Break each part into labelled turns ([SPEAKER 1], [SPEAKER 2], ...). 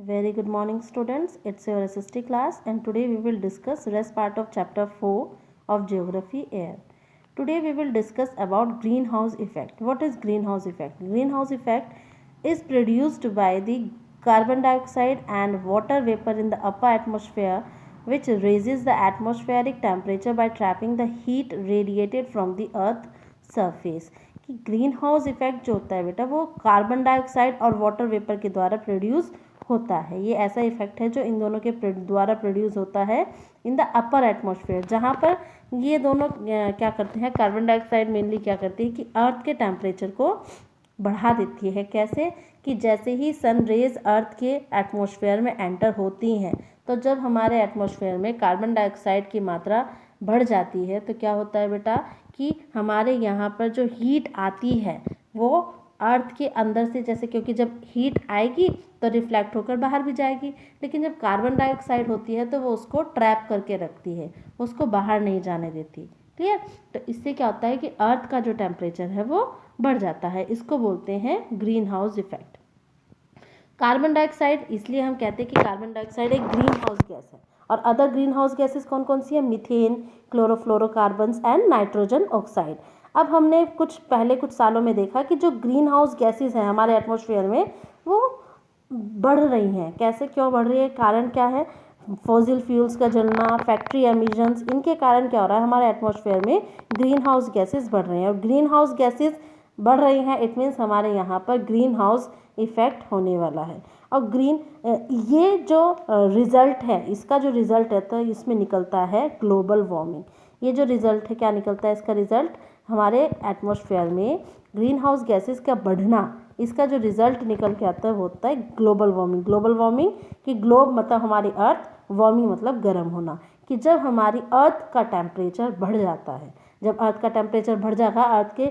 [SPEAKER 1] Very good morning students, it's your SST class and today we will discuss rest part of chapter 4 of geography air. Today we will discuss about greenhouse effect. What is greenhouse effect? Greenhouse effect is produced by the carbon dioxide and water vapor in the upper atmosphere which raises the atmospheric temperature by trapping the heat radiated from the earth surface. कि green house effect जो होता है बेटा वो carbon dioxide और water vapour के द्वारा produce होता है। ये ऐसा इफेक्ट है जो इन दोनों के द्वारा प्रोड्यूस होता है इन द अपर एटमॉस्फेयर, जहाँ पर ये दोनों क्या करते हैं, कार्बन डाइऑक्साइड मेनली क्या करती है कि अर्थ के टेम्परेचर को बढ़ा देती है। कैसे कि जैसे ही सन रेज अर्थ के एटमॉस्फेयर में एंटर होती हैं तो जब हमारे एटमॉस्फेयर में कार्बन डाइऑक्साइड की मात्रा बढ़ जाती है तो क्या होता है बेटा कि हमारे यहाँ पर जो हीट आती है वो अर्थ के अंदर से, जैसे क्योंकि जब हीट आएगी तो रिफ्लेक्ट होकर बाहर भी जाएगी, लेकिन जब कार्बन डाइऑक्साइड होती है तो वो उसको ट्रैप करके रखती है, उसको बाहर नहीं जाने देती। क्लियर? तो इससे क्या होता है कि अर्थ का जो टेम्परेचर है वो बढ़ जाता है। इसको बोलते हैं green house effect. Carbon dioxide, इसलिए हम कहते हैं कि कार्बन डाइऑक्साइड एक ग्रीन हाउस गैस है। और अदर ग्रीन हाउस गैसेस कौन कौन सी है? Methane, chlorofluorocarbons and nitrogen oxide. अब हमने कुछ सालों में देखा कि जो ग्रीन हाउस गैसेस हैं हमारे एटमॉस्फेयर में वो बढ़ रही हैं। कैसे, क्यों बढ़ रही है, कारण क्या है? फॉसिल फ्यूल्स का जलना, फैक्ट्री एमिशंस, इनके कारण क्या हो रहा है, हमारे एटमॉस्फेयर में ग्रीन हाउस गैसेस बढ़ रहे हैं। और ग्रीन हाउस गैसेस बढ़ रही हैं, इट मीन्स हमारे यहाँ पर ग्रीन हाउस इफेक्ट होने वाला है। और ये जो रिजल्ट है, इसका जो रिजल्ट है तो इसमें निकलता है ग्लोबल वार्मिंग। ये जो रिजल्ट है, क्या निकलता है इसका रिजल्ट? हमारे एटमॉस्फेयर में ग्रीन हाउस गैसेस का बढ़ना, इसका जो रिजल्ट निकल के आता है वो होता है ग्लोबल वार्मिंग। ग्लोबल वार्मिंग कि ग्लोब मतलब हमारी अर्थ, वार्मिंग मतलब गर्म होना। कि जब हमारी अर्थ का टेम्परेचर बढ़ जाता है, जब अर्थ का टेम्परेचर बढ़ जाएगा, अर्थ के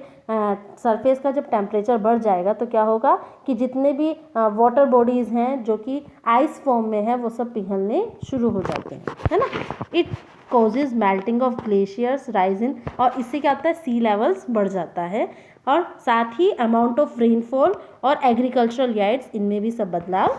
[SPEAKER 1] सरफेस का जब टेम्परेचर बढ़ जाएगा तो क्या होगा कि जितने भी वाटर बॉडीज़ हैं जो कि आइस फॉर्म में है वो सब पिघलने शुरू हो जाते हैं, है ना। It causes melting of glaciers, rise in, और इससे क्या होता है, सी लेवल्स बढ़ जाता है। और साथ ही अमाउंट ऑफ रेनफॉल और एग्रीकल्चरल यार्ड्स, इनमें भी सब बदलाव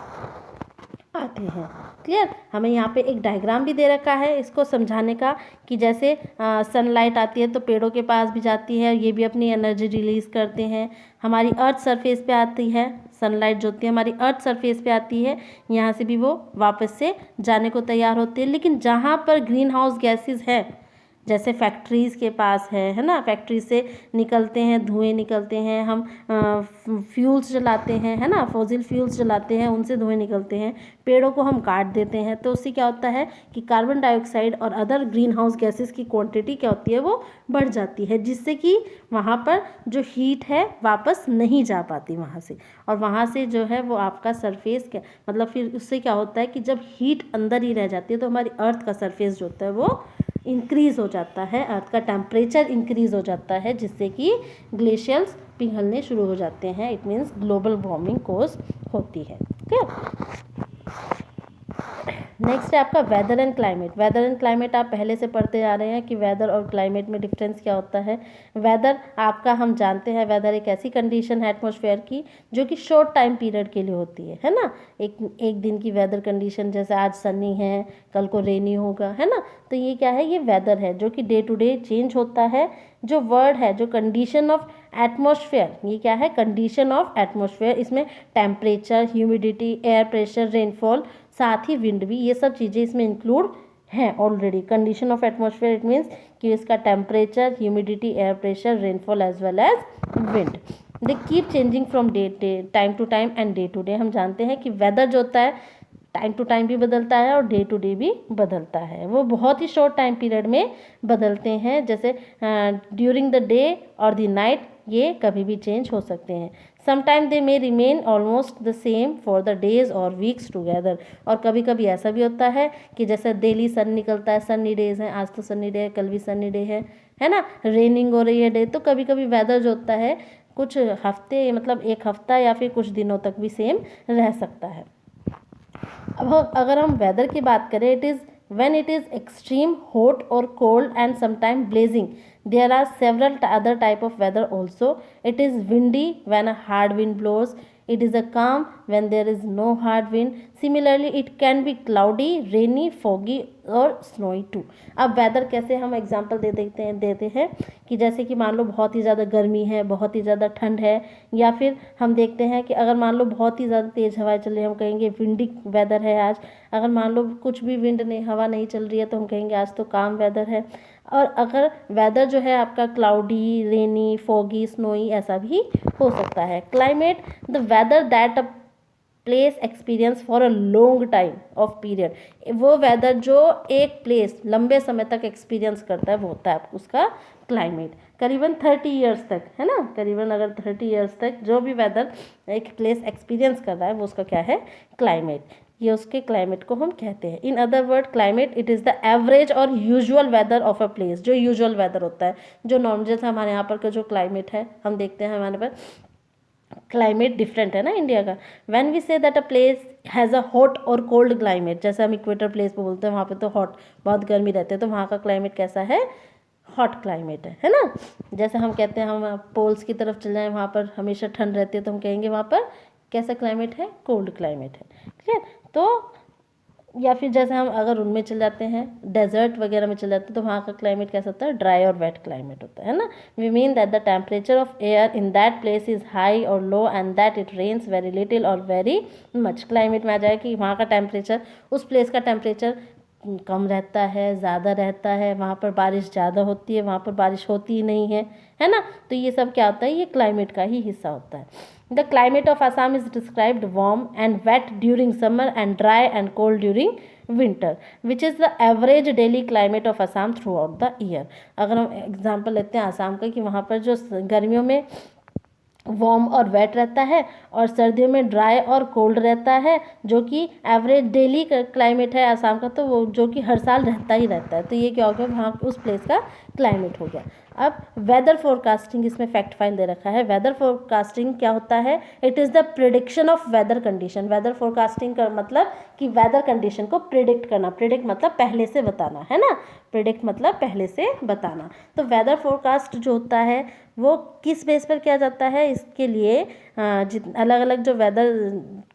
[SPEAKER 1] आते हैं। क्लियर? हमें यहाँ पे एक डायग्राम भी दे रखा है इसको समझाने का कि जैसे सनलाइट आती है तो पेड़ों के पास भी जाती है, ये भी अपनी एनर्जी रिलीज़ करते हैं। हमारी अर्थ सरफेस पे आती है सनलाइट, जो होती है हमारी अर्थ सरफेस पे आती है, यहाँ से भी वो वापस से जाने को तैयार होती है। लेकिन जहाँ पर ग्रीन हाउस गैसेज है, जैसे फैक्ट्रीज़ के पास है ना, फैक्ट्री से निकलते हैं, धुएं निकलते हैं, हम फ्यूल्स जलाते हैं, है ना, फॉसिल फ्यूल्स जलाते हैं, उनसे धुएं निकलते हैं, पेड़ों को हम काट देते हैं, तो उससे क्या होता है कि कार्बन डाइऑक्साइड और अदर ग्रीन हाउस गैसेस की क्वांटिटी क्या होती है, वो बढ़ जाती है, जिससे कि वहाँ पर जो हीट है वापस नहीं जा पाती वहाँ से। और वहाँ से जो है वो आपका सरफेस क्या मतलब, फिर उससे क्या होता है कि जब हीट अंदर ही रह जाती है तो हमारी अर्थ का सरफेस जो होता है वो इंक्रीज़ हो जाता है, अर्थ का टेम्परेचर इंक्रीज़ हो जाता है, जिससे कि ग्लेशियर्स पिघलने शुरू हो जाते हैं। It means global warming cause होती है। ठीक। नेक्स्ट है आपका weather and climate. Weather and climate आप पहले से पढ़ते आ रहे हैं कि वेदर और क्लाइमेट में डिफरेंस क्या होता है। वेदर आपका, हम जानते हैं वेदर एक ऐसी कंडीशन है एटमॉस्फेयर की जो कि शॉर्ट टाइम पीरियड के लिए होती है ना। एक दिन की वेदर कंडीशन, जैसे आज सनी है, कल को रेनी होगा, है ना। तो ये क्या है, ये वेदर है जो कि डे टू डे चेंज होता है। जो वर्ड है, जो कंडीशन ऑफ एटमॉस्फेयर, ये क्या है, कंडीशन ऑफ एटमॉस्फेयर, इसमें temperature, humidity, air pressure, rainfall, साथ ही विंड भी, ये सब चीज़ें इसमें इंक्लूड हैं already. Condition of atmosphere it means कि इसका temperature, humidity, air pressure, rainfall as well as wind, they keep changing from time to time and day to day. हम जानते हैं कि वेदर जो होता है टाइम टू टाइम भी बदलता है और डे टू डे भी बदलता है। वो बहुत ही शॉर्ट टाइम पीरियड में बदलते हैं, जैसे ड्यूरिंग द डे और द नाइट, ये कभी भी चेंज हो सकते हैं। Sometime they may remain almost the same for the days और वीक्स टुगेदर। और कभी कभी ऐसा भी होता है कि जैसे डेली सन निकलता है, सन्नी डेज हैं, आज तो सन्नी डे है, कल भी सन्नी डे है ना, रेनिंग हो रही है डे, तो कभी कभी वेदर जो होता है कुछ हफ्ते, मतलब एक हफ्ता या फिर कुछ दिनों तक भी सेम रह सकता है। अब अगर हम वेदर की बात करें, it is when it is extreme hot or cold and sometimes blazing. There are several other type of weather also. It is windy when a hard wind blows. It is a calm when there is no hard wind. Similarly, it can be cloudy, rainy, foggy और snowy too. अब weather कैसे हम example देते हैं कि जैसे कि मान लो बहुत ही ज़्यादा गर्मी है, बहुत ही ज़्यादा ठंड है, या फिर हम देखते हैं कि अगर मान लो बहुत ही ज़्यादा तेज़ हवाएं चल रही है, हम कहेंगे विंडी वेदर है आज। अगर मान लो कुछ भी विंड नहीं, हवा नहीं चल रही है, तो हम कहेंगे आज तो काम वेदर है। और अगर वेदर जो है आपका क्लाउडी, रेनी, फॉगी, स्नोई ऐसा भी हो सकता है। Climate, the whether that a place experience for a long time of period, वो वेदर जो एक प्लेस लंबे समय तक एक्सपीरियंस करता है वो होता है उसका क्लाइमेट। करीबन 30 ईयर्स तक, है ना, करीबन अगर 30 ईयर्स तक जो भी वेदर एक प्लेस एक्सपीरियंस कर रहा है वो उसका क्या है, क्लाइमेट। ये उसके क्लाइमेट को हम कहते हैं। In other word, climate it is the average और usual weather of a place. जो यूजुअल वेदर होता है, जो नॉर्मल, जैसे हमारे यहाँ पर का जो क्लाइमेट है, हम देखते हैं हमारे पर क्लाइमेट डिफरेंट है ना इंडिया का। When we say that a place has a hot और कोल्ड क्लाइमेट, जैसे हम इक्वेटर प्लेस पे बोलते हैं वहाँ पे तो हॉट, बहुत गर्मी रहती है, तो वहाँ का क्लाइमेट कैसा है, हॉट क्लाइमेट है ना। जैसे हम कहते हैं हम पोल्स की तरफ चल जाएं, वहाँ पर हमेशा ठंड रहती है, तो हम कहेंगे वहाँ पर कैसा क्लाइमेट है, कोल्ड क्लाइमेट है। ठीक है, तो या फिर जैसे हम अगर उनमें चल जाते हैं, डेजर्ट वगैरह में चल जाते हैं, तो वहाँ का क्लाइमेट कैसा होता है, ड्राई और वेट क्लाइमेट होता है ना। We mean that the temperature of air in that place is high और low and that it rains very little और वेरी मच। क्लाइमेट में आ जाए कि वहाँ का टेम्परेचर, उस प्लेस का टेम्परेचर कम रहता है, ज़्यादा रहता है, वहाँ पर बारिश ज़्यादा होती है, वहाँ पर बारिश होती ही नहीं है ना। तो ये सब क्या होता है, ये क्लाइमेट का ही हिस्सा होता है। The climate of Assam is described warm and wet during summer and dry and cold during winter, which is the average daily climate of Assam throughout the year. अगर हम एग्जांपल लेते हैं आसाम का, कि वहाँ पर जो गर्मियों में वार्म और वेट रहता है और सर्दियों में ड्राई और कोल्ड रहता है, जो कि एवरेज डेली क्लाइमेट है आसाम का, तो वो जो कि हर साल रहता ही रहता है। तो ये क्या हो गया, वहाँ उस प्लेस का क्लाइमेट हो गया। अब वेदर फोरकास्टिंग, इसमें फैक्ट फाइल दे रखा है। वेदर फोरकास्टिंग क्या होता है, it is the prediction of weather condition. Weather forecasting का मतलब कि वेदर कंडीशन को प्रिडिक्ट करना। प्रिडिक्ट मतलब पहले से बताना, है ना, प्रिडिक्ट मतलब पहले से बताना। तो वेदर फोरकास्ट जो होता है वो किस बेस पर किया जाता है, इसके लिए अलग अलग जो वेदर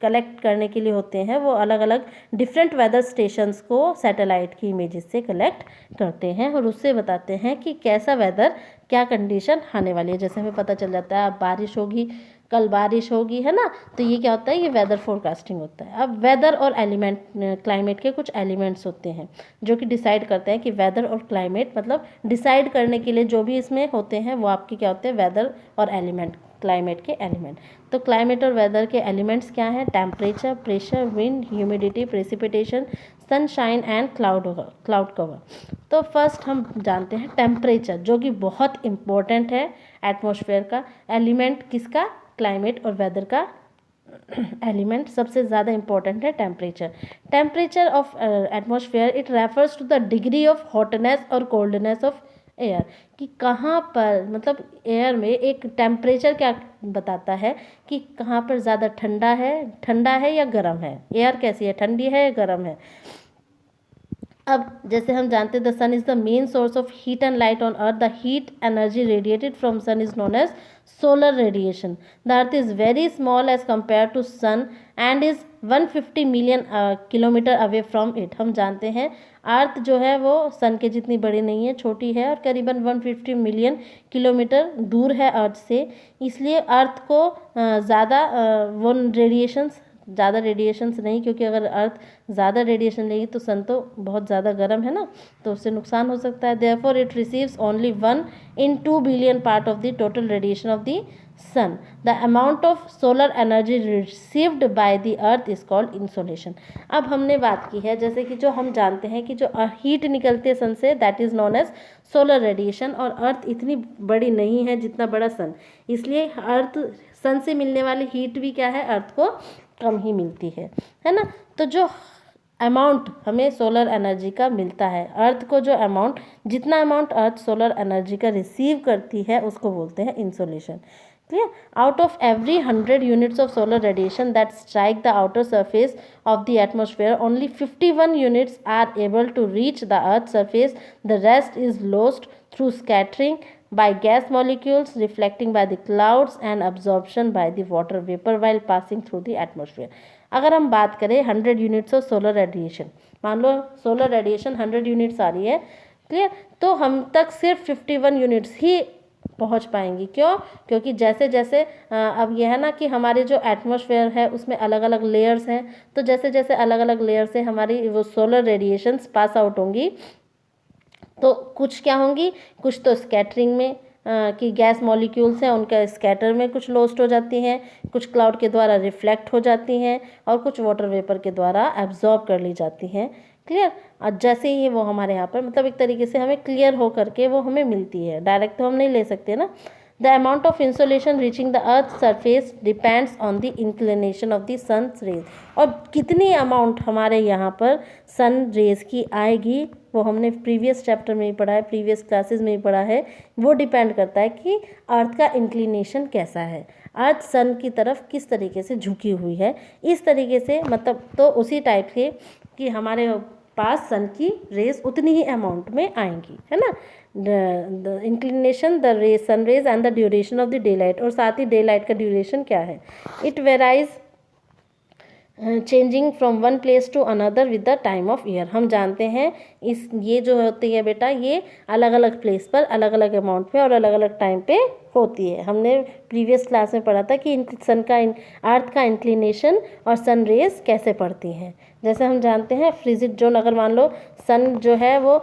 [SPEAKER 1] कलेक्ट करने के लिए होते हैं, वो अलग अलग डिफरेंट वेदर स्टेशंस को सैटेलाइट की इमेजेस से कलेक्ट करते हैं और उससे बताते हैं कि कैसा वेदर, क्या कंडीशन आने वाली है। जैसे हमें पता चल जाता है अब बारिश होगी, कल बारिश होगी, है ना। तो ये क्या होता है, ये वेदर फोरकास्टिंग होता है। अब वेदर और एलिमेंट, क्लाइमेट के कुछ एलिमेंट्स होते हैं जो कि डिसाइड करते हैं कि वेदर और क्लाइमेट, मतलब डिसाइड करने के लिए जो भी इसमें होते हैं वो आपके क्या होते हैं, वेदर और एलिमेंट, क्लाइमेट के एलिमेंट। तो क्लाइमेट और वेदर के एलिमेंट्स क्या हैं, temperature, pressure, wind, humidity, precipitation, sunshine and cloud cover. तो फर्स्ट हम जानते हैं टेम्परेचर, जो कि बहुत इम्पोर्टेंट है एटमॉस्फेयर का एलिमेंट। किसका, क्लाइमेट और वेदर का एलिमेंट सबसे ज़्यादा इंपॉर्टेंट है temperature. Temperature of atmosphere, it refers to the degree of hotness और कोल्डनेस ऑफ एयर, कि कहाँ पर, मतलब एयर में एक टेम्परेचर क्या बताता है कि कहाँ पर ज़्यादा ठंडा है या गर्म है, एयर कैसी है, ठंडी है या गर्म है। अब जैसे हम जानते हैं the sun is the main source of heat and light on earth. The heat energy radiated from sun is known as solar radiation. The earth is very small as compare to sun and is 150 million kilometre away from it. हम जानते हैं अर्थ जो है वो सन के जितनी बड़ी नहीं है, छोटी है और करीबन 150 मिलियन किलोमीटर दूर है अर्थ से। इसलिए अर्थ को ज़्यादा वो ज़्यादा रेडिएशंस नहीं, क्योंकि अगर अर्थ ज़्यादा रेडिएशन लेगी तो सन तो बहुत ज़्यादा गर्म है ना, तो उससे नुकसान हो सकता है। Therefore it receives only 1 in 2 billion part of the total radiation of the sun. The amount of solar energy received by the earth is called insolation. अब हमने बात की है जैसे कि जो हम जानते हैं कि जो हीट निकलती है सन से, that is known as solar radiation. और अर्थ इतनी बड़ी नहीं है जितना बड़ा सन, इसलिए अर्थ, सन से मिलने वाली हीट भी क्या है, अर्थ को कम ही मिलती है ना। तो जो अमाउंट हमें सोलर एनर्जी का मिलता है, अर्थ को जो अमाउंट, जितना अमाउंट अर्थ सोलर एनर्जी का रिसीव करती है उसको बोलते हैं insolation. Clear. Out of every 100 units of solar radiation that strike the outer surface of the atmosphere, only 51 units are able to reach the earth surface. The rest is lost through scattering by gas molecules, reflecting by the clouds and absorption by the water vapor while passing through the atmosphere. अगर हम बात करें 100 units of solar radiation, मान लो solar radiation 100 units आ रही है, clear, तो हम तक सिर्फ 51 यूनिट्स ही पहुंच पाएंगी। क्यों? क्योंकि जैसे जैसे अब यह है ना कि हमारे जो एटमॉस्फेयर है उसमें अलग अलग लेयर्स हैं, तो जैसे जैसे अलग अलग लेयर से हमारी वो सोलर रेडिएशंस पास आउट होंगी, तो कुछ क्या होंगी, कुछ तो स्कैटरिंग में कि गैस मॉलिक्यूल्स हैं उनका स्कैटर में कुछ लॉस्ट हो जाती हैं, कुछ क्लाउड के द्वारा रिफ्लेक्ट हो जाती हैं, और कुछ वाटर वेपर के द्वारा एब्जॉर्ब कर ली जाती हैं। क्लियर? और जैसे ही वो हमारे यहाँ पर मतलब एक तरीके से हमें क्लियर हो करके वो हमें मिलती है, डायरेक्ट तो हम नहीं ले सकते ना। The amount of insolation reaching the earth surface depends on the inclination of the sun rays. और कितनी अमाउंट हमारे यहाँ पर सन रेज की आएगी वो हमने प्रीवियस चैप्टर में ही पढ़ा है, प्रीवियस क्लासेस में ही पढ़ा है। वो डिपेंड करता है कि अर्थ का इंक्लिनेशन कैसा है, अर्थ सन की तरफ किस तरीके से झुकी हुई है, इस तरीके से मतलब तो उसी टाइप के कि हमारे पास सन की रेज उतनी ही अमाउंट में आएंगी, है ना। The inclination the rays sun rays and the duration of the day light, और साथ ही डे लाइट का ड्यूरेशन क्या है, it varies changing from one place to another with the time of year. हम जानते हैं इस ये जो होती है बेटा, ये अलग अलग प्लेस पर अलग अलग अमाउंट में और अलग अलग टाइम पे होती है। हमने प्रीवियस क्लास में पढ़ा था कि सन का अर्थ का इंक्लिनेशन और सन रेज कैसे पड़ती हैं। जैसे हम जानते हैं फ्रिजिड जोन, अगर मान लो सन जो है वो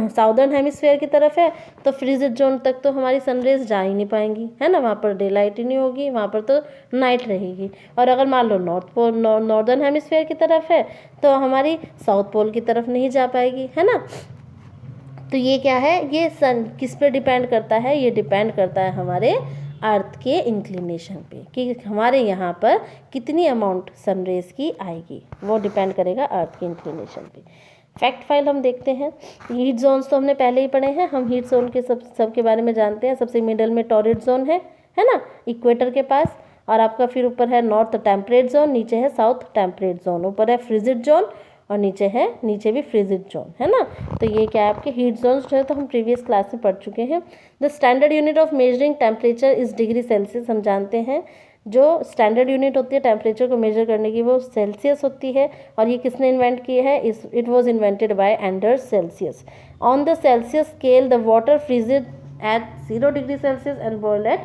[SPEAKER 1] साउदर्न हेमिस्फेयर की तरफ है, तो फ्रिजिड जोन तक तो हमारी सनरेज जा ही नहीं पाएंगी, है ना, वहाँ पर डे लाइट ही नहीं होगी, वहाँ पर तो नाइट रहेगी। और अगर मान लो नॉर्दर्न हेमिस्फेयर की तरफ है तो हमारी साउथ पोल की तरफ नहीं जा पाएगी, है ना। तो ये क्या है, ये सन किस पे डिपेंड करता है, ये डिपेंड करता है हमारे अर्थ के इंक्लिनेशन पे कि हमारे यहाँ पर कितनी अमाउंट सनरेज की आएगी, वो डिपेंड करेगा अर्थ के इंक्लिनेशन पे। फैक्ट फाइल हम देखते हैं। हीट जोन्स तो हमने पहले ही पढ़े हैं, हम हीट जोन के सब के बारे में जानते हैं। सबसे मिडल में टॉरिड जोन है ना, इक्वेटर के पास, और आपका फिर ऊपर है नॉर्थ टेम्परेट जोन, नीचे है साउथ टेम्परेट जोन, ऊपर है फ्रिजिड जोन और नीचे भी फ्रिजिड जोन, है ना। तो ये क्या है आपके हीट जोन्स जो है, तो हम प्रीवियस क्लास में पढ़ चुके हैं। The standard unit of measuring temperature is degree Celsius. हम जानते हैं जो स्टैंडर्ड यूनिट होती है टेम्परेचर को मेजर करने की वो सेल्सियस होती है, और ये किसने इन्वेंट की है, it was invented by Anders Celsius. On the Celsius scale the water freezed at 0 degree Celsius and boil at,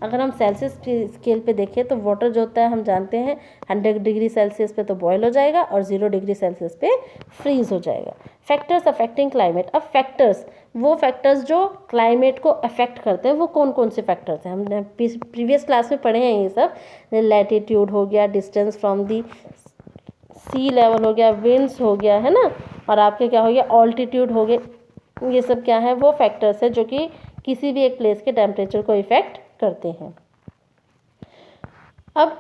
[SPEAKER 1] अगर हम सेल्सियस स्केल पे देखें तो वाटर जो होता है हम जानते हैं 100 डिग्री सेल्सियस पे तो बॉयल हो जाएगा और 0 डिग्री सेल्सियस पे फ्रीज हो जाएगा। फैक्टर्स अफेक्टिंग क्लाइमेट, अब फैक्टर्स, वो फैक्टर्स जो क्लाइमेट को अफेक्ट करते हैं वो कौन कौन से फैक्टर्स हैं, हमने प्रीवियस क्लास में पढ़े हैं ये सब। लैटिट्यूड हो गया, distance from the sea level हो गया, विंड्स हो गया, है ना, और आपके क्या हो गया ऑल्टीट्यूड हो गए। ये सब क्या है, वो फैक्टर्स है जो कि किसी भी एक प्लेस के टेम्परेचर को इफेक्ट करते हैं। अब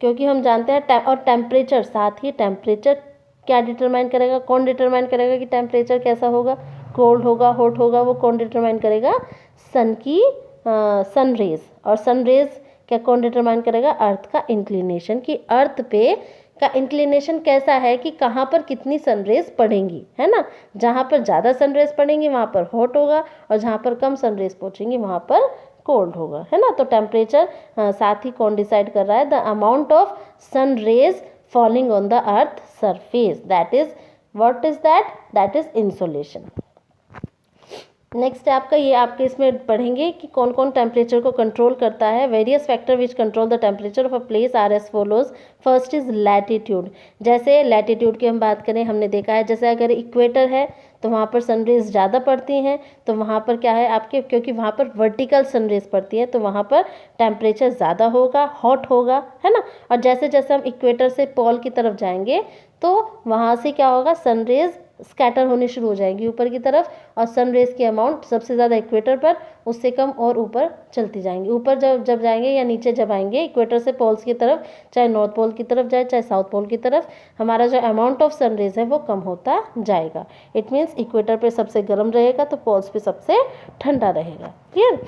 [SPEAKER 1] क्योंकि हम जानते हैं और टेम्परेचर, साथ ही टेम्परेचर क्या डिटरमाइन करेगा, कौन डिटरमाइन करेगा कि टेम्परेचर कैसा होगा, कोल्ड होगा, हॉट होगा, वो कौन डिटरमाइन करेगा, सन रेज। और सन रेज क्या कौन डिटरमाइन करेगा, अर्थ का इंक्लिनेशन, कि अर्थ पे का इंक्लिनेशन कैसा है कि कहाँ पर कितनी सनरेज पड़ेंगी, है ना। जहाँ पर ज़्यादा सनरेज पड़ेंगी वहाँ पर हॉट होगा, और जहाँ पर कम सनरेज पहुँचेंगी वहाँ पर कोल्ड होगा, है ना। तो टेम्परेचर साथ ही कौन डिसाइड कर रहा है, the amount of sun rays falling on the earth surface, that is what is that is insolation. Next है आपका, ये आपके इसमें पढ़ेंगे कि कौन कौन टेम्परेचर को कंट्रोल करता है। Various factor which control the temperature of a place are as follows. First is latitude. जैसे लैटिट्यूड की हम बात करें, हमने देखा है जैसे अगर इक्वेटर है तो वहाँ पर सनरेज ज़्यादा पड़ती हैं, तो वहाँ पर क्या है आपके, क्योंकि वहाँ पर वर्टिकल सनरेज पड़ती है तो वहाँ पर टेम्परेचर ज़्यादा होगा, हॉट होगा, है ना। और जैसे जैसे हम इक्वेटर से पोल की तरफ जाएंगे तो वहाँ से क्या होगा, सनरेज स्कैटर होनी शुरू हो जाएंगी ऊपर की तरफ, और सनरेज की अमाउंट सबसे ज़्यादा इक्वेटर पर, उससे कम और ऊपर चलती जाएंगी। ऊपर जब जाएंगे या नीचे जब आएंगे इक्वेटर से पोल्स की तरफ, चाहे नॉर्थ पोल की तरफ जाए चाहे साउथ पोल की तरफ, हमारा जो अमाउंट ऑफ सनरेज है वो कम होता जाएगा। इट मीन्स इक्वेटर पे सबसे गर्म रहेगा तो पोल्स पे सबसे ठंडा रहेगा। क्लियर।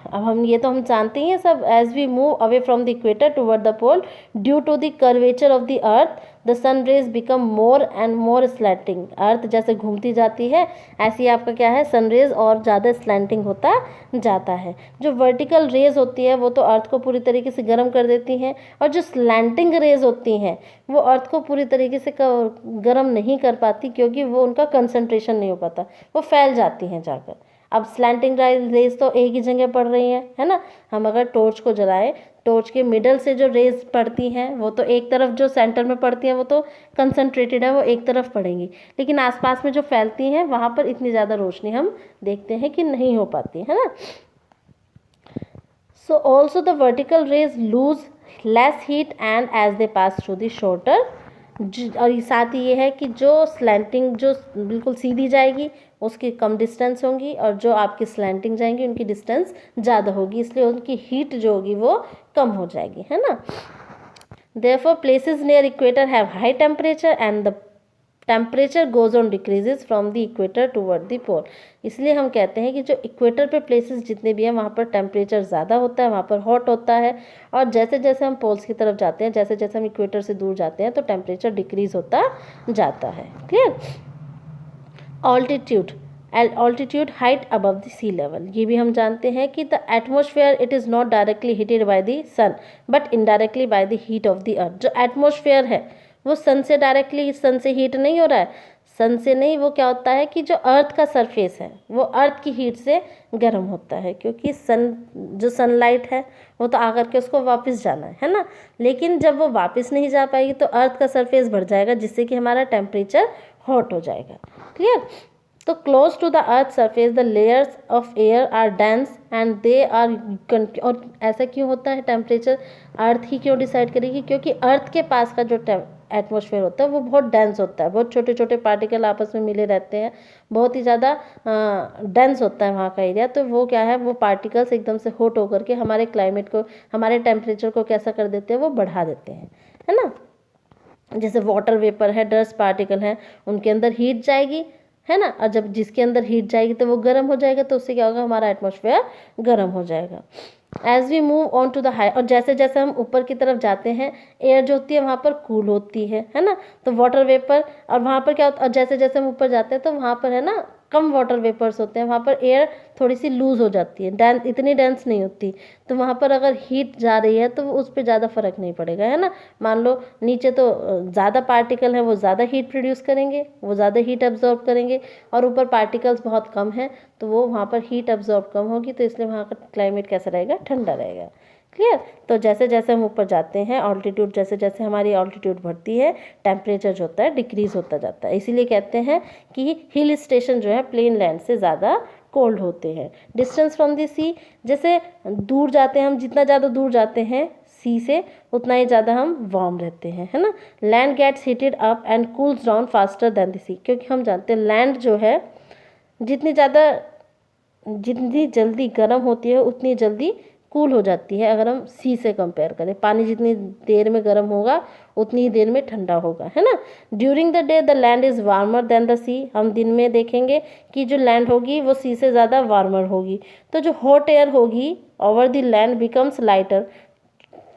[SPEAKER 1] अब हम ये तो हम जानते ही हैं सब, as we move away from the equator toward the pole due to the curvature of the earth the sun rays become more and more slanting. Earth जैसे घूमती जाती है ऐसे ही आपका क्या है, सन रेज और ज़्यादा स्लैंटिंग होता जाता है। जो वर्टिकल रेज होती है वो तो अर्थ को पूरी तरीके से गर्म कर देती हैं, और जो स्लैंटिंग रेज होती हैं वो अर्थ को पूरी तरीके से गर्म नहीं कर पाती, क्योंकि वो उनका कंसंट्रेशन नहीं हो पाता, वो फैल जाती हैं जाकर। अब स्लैंटिंग रेज तो एक ही जगह पड़ रही हैं, है ना। हम अगर टॉर्च को जलाएं, टॉर्च के मिडल से जो रेज पड़ती हैं वो तो एक तरफ, जो सेंटर में पड़ती हैं वो तो कंसंट्रेटेड है, वो एक तरफ पड़ेंगी, लेकिन आसपास में जो फैलती हैं वहाँ पर इतनी ज़्यादा रोशनी हम देखते हैं कि नहीं हो पाती, है ना। So also the vertical rays lose less heat and as they pass through the shorter. और साथ ही ये है कि जो स्लैंटिंग जो बिल्कुल सीधी जाएगी उसकी कम डिस्टेंस होंगी, और जो आपकी स्लैंटिंग जाएंगी उनकी डिस्टेंस ज़्यादा होगी, इसलिए उनकी हीट जो होगी वो कम हो जाएगी, है ना। Therefore, places near equator have high temperature and the temperature goes on decreases from the equator toward the pole। इसलिए हम कहते हैं कि जो इक्वेटर पे प्लेसेस जितने भी हैं वहाँ पर टेम्परेचर ज़्यादा होता है, वहाँ पर हॉट होता है, और जैसे जैसे हम पोल्स की तरफ जाते हैं, जैसे जैसे हम इक्वेटर से दूर जाते हैं तो टेम्परेचर डिक्रीज होता जाता है। Clear. Altitude, altitude height above the sea level, ये भी हम जानते हैं कि the atmosphere it is not directly heated by the sun but indirectly by the heat of the earth. जो एटमॉस्फेयर है वो सन से डायरेक्टली, सन से हीट नहीं हो रहा है, सन से नहीं, वो क्या होता है कि जो अर्थ का सरफेस है वो अर्थ की हीट से गर्म होता है, क्योंकि सन जो सनलाइट है वो तो आकर के उसको वापस जाना है ना, लेकिन जब वो वापस नहीं जा पाएगी तो अर्थ का सरफेस बढ़ जाएगा, जिससे कि हमारा टेम्परेचर हॉट हो जाएगा। क्लियर। तो close to the earth surface the layers of air are dense and they are, और ऐसा क्यों होता है, टेम्परेचर अर्थ ही क्यों डिसाइड करेगी, क्योंकि अर्थ के पास का जो एटमॉस्फेयर होता है वो बहुत डेंस होता है, बहुत छोटे छोटे पार्टिकल आपस में मिले रहते हैं, बहुत ही ज़्यादा डेंस होता है वहाँ का एरिया। तो वो क्या है, वो पार्टिकल्स एकदम से हॉट होकर के हमारे क्लाइमेट को, हमारे टेम्परेचर को कैसा कर देते हैं, वो बढ़ा देते हैं, है ना। जैसे वाटर वेपर है, डस्ट पार्टिकल है, उनके अंदर हीट जाएगी, है ना, और जब जिसके अंदर हीट जाएगी तो वो गर्म हो जाएगा, तो उससे क्या होगा, हमारा एटमॉस्फेयर गर्म हो जाएगा। As we move on to the high, और जैसे जैसे हम ऊपर की तरफ जाते हैं एयर जो होती है वहाँ पर कूल होती है ना, तो वाटर वेपर, और वहाँ पर क्या होता है, और जैसे जैसे हम ऊपर जाते हैं तो वहाँ पर है ना कम वाटर वेपर्स होते हैं, वहाँ पर एयर थोड़ी सी लूज हो जाती है, डेंस, इतनी डेंस नहीं होती, तो वहाँ पर अगर हीट जा रही है तो उस पर ज़्यादा फर्क नहीं पड़ेगा, है ना। मान लो नीचे तो ज़्यादा पार्टिकल है, वो ज़्यादा हीट प्रोड्यूस करेंगे, वो ज़्यादा हीट अब्जॉर्ब करेंगे, और ऊपर पार्टिकल्स बहुत कम है तो वो वहाँ पर हीट अब्जॉर्ब कम होगी, तो इसलिए वहाँ का क्लाइमेट कैसा रहेगा, ठंडा रहेगा। क्लियर। तो जैसे जैसे हम ऊपर जाते हैं, ऑल्टीट्यूड जैसे जैसे हमारी ऑल्टीट्यूड बढ़ती है, टेम्परेचर जो होता है डिक्रीज होता जाता है, इसीलिए कहते हैं कि हिल स्टेशन जो है प्लेन लैंड से ज़्यादा कोल्ड होते हैं। डिस्टेंस फ्रॉम द सी, जैसे दूर जाते हैं हम, जितना ज़्यादा दूर जाते हैं सी से उतना ही ज़्यादा हम वार्म रहते हैं, है ना। Land gets heated up and cools down faster than the sea, क्योंकि हम जानते हैं लैंड जो है जितनी जल्दी गर्म होती है उतनी जल्दी कूल हो जाती है, अगर हम सी से कंपेयर करें। पानी जितनी देर में गर्म होगा उतनी ही देर में ठंडा होगा, है ना। During the day the land is warmer then the sea, हम दिन में देखेंगे कि जो लैंड होगी वो सी से ज़्यादा वार्मर होगी, तो जो हॉट एयर होगी over the land becomes lighter,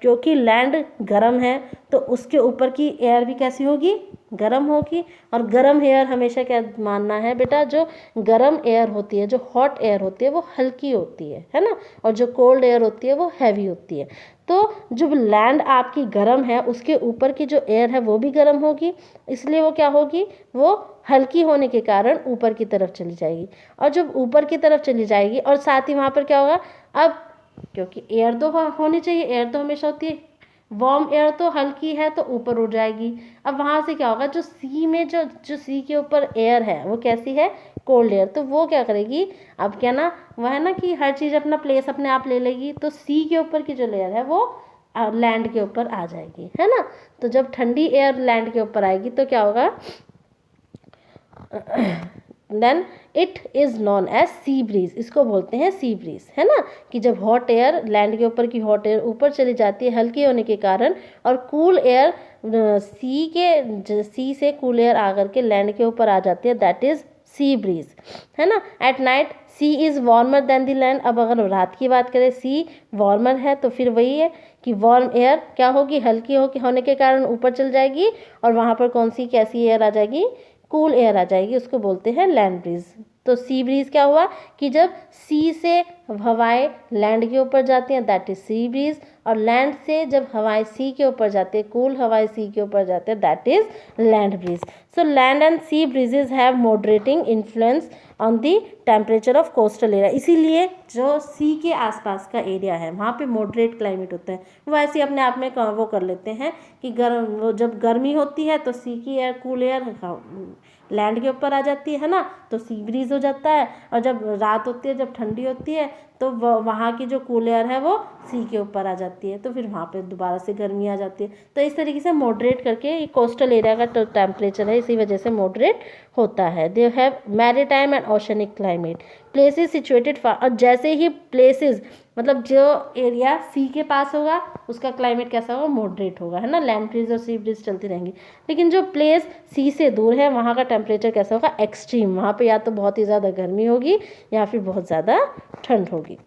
[SPEAKER 1] क्योंकि लैंड गर्म है तो उसके ऊपर की एयर भी कैसी होगी, गर्म होगी। और गर्म एयर हमेशा क्या मानना है बेटा, जो गर्म एयर होती है, जो हॉट एयर होती है वो हल्की होती है ना, और जो कोल्ड एयर होती है वो हैवी होती है। तो जब लैंड आपकी गर्म है उसके ऊपर की जो एयर है वो भी गर्म होगी, इसलिए वो क्या होगी, वो हल्की होने के कारण ऊपर की तरफ चली जाएगी, और जब ऊपर की तरफ चली जाएगी और साथ ही वहाँ पर क्या होगा, अब क्योंकि एयर तो होनी चाहिए, एयर तो हमेशा होती है, वार्म एयर तो हल्की है तो ऊपर उड़ जाएगी। अब वहाँ से क्या होगा, जो सी में जो सी के ऊपर एयर है वो कैसी है, कोल्ड एयर, तो वो क्या करेगी, अब क्या ना, वह है ना कि हर चीज़ अपना प्लेस अपने आप ले लेगी, तो सी के ऊपर की जो लेयर है वो लैंड के ऊपर आ जाएगी, है ना। तो जब ठंडी एयर लैंड के ऊपर आएगी तो क्या होगा, then it is known as sea breeze, इसको बोलते हैं सी ब्रीज, है ना, कि जब हॉट एयर लैंड के ऊपर की हॉट एयर ऊपर चली जाती है हल्की होने के कारण, और कूल एयर सी से कूल एयर आकर के लैंड के ऊपर आ जाती है, दैट इज सी ब्रीज, है ना। At night sea is warmer then the land. अब अगर रात की बात करें, सी वार्मर है तो फिर वही है कि वार्म एयर क्या होगी, हल्की होने के कारण ऊपर चल जाएगी और वहाँ पर कौन सी कैसी एयर आ जाएगी, कूल एयर आ जाएगी, उसको बोलते हैं लैंड ब्रीज। तो सी ब्रीज क्या हुआ कि जब सी से हवाएं लैंड के ऊपर जाती हैं, दैट इज सी ब्रीज, और लैंड से जब हवाएं सी के ऊपर जाती है, कूल हवाएं सी के ऊपर जाते हैं, that is land breeze. So land and sea breezes have moderating influence on the temperature of coastal area. इसीलिए जो सी के आसपास का एरिया है वहाँ पे मॉडरेट क्लाइमेट होता है। वो ऐसे अपने आप में वो कर लेते हैं कि वो जब गर्मी होती है तो सी की एयर, कूल एयर लैंड के ऊपर आ जाती है ना, तो सी ब्रीज हो जाता है, और जब रात होती है, जब ठंडी होती है, तो वहाँ की जो कूल एयर है वो सी के ऊपर आ जाती है, तो फिर वहाँ पे दोबारा से गर्मी आ जाती है। तो इस तरीके से मॉडरेट करके ये कोस्टल एरिया का टेम्परेचर है, इसी वजह से मॉडरेट होता है। They have maritime and oceanic climate, places situated far. और जैसे ही प्लेसेस मतलब जो एरिया सी के पास होगा उसका क्लाइमेट कैसा होगा, मॉडरेट होगा, है ना, लैंड ब्रीज और सी ब्रीज चलती रहेंगी। लेकिन जो प्लेस सी से दूर है वहाँ का टेम्परेचर कैसा होगा, एक्सट्रीम। वहाँ पे या तो बहुत ही ज़्यादा गर्मी होगी या फिर बहुत ज़्यादा ठंड होगी।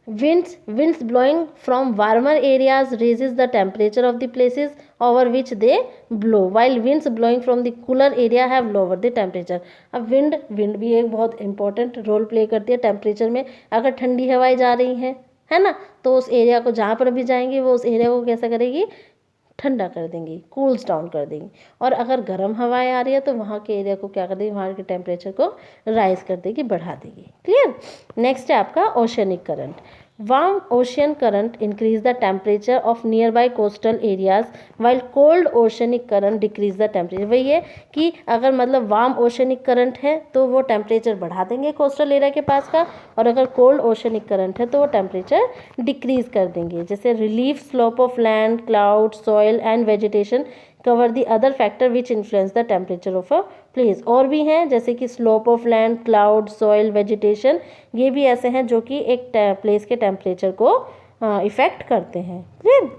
[SPEAKER 1] Winds blowing from warmer areas raises the temperature of the places over which they blow, while winds blowing from the cooler area have lower the temperature। अब विंड भी एक बहुत इंपॉर्टेंट रोल प्ले करती है टेम्परेचर में। अगर ठंडी हवाएं जा रही हैं, है ना, तो उस एरिया को जहाँ पर भी जाएंगी वो उस एरिया को कैसा करेगी, ठंडा कर देंगी, कूल्स डाउन कर देंगी। और अगर गर्म हवाएं आ रही है तो वहाँ के एरिया को क्या कर देगी, वहाँ के टेम्परेचर को राइज कर देगी, बढ़ा देगी। क्लियर। नेक्स्ट है आपका oceanic current. Warm ocean current increase the temperature of near by coastal areas, while cold oceanic current decrease the temperature. वही है कि अगर मतलब वार्म ओशनिक करंट है तो वो टेम्परेचर बढ़ा देंगे कोस्टल एरिया के पास का, और अगर कोल्ड ओशनिक करंट है तो वो टेम्परेचर डिक्रीज कर देंगे। जैसे relief slope of land, cloud, soil and vegetation cover the other factor which influence the temperature of a place. और भी हैं जैसे कि slope of land, cloud, soil, vegetation, ये भी ऐसे हैं जो कि एक प्लेस के टेम्परेचर को इफेक्ट करते हैं। क्लियर।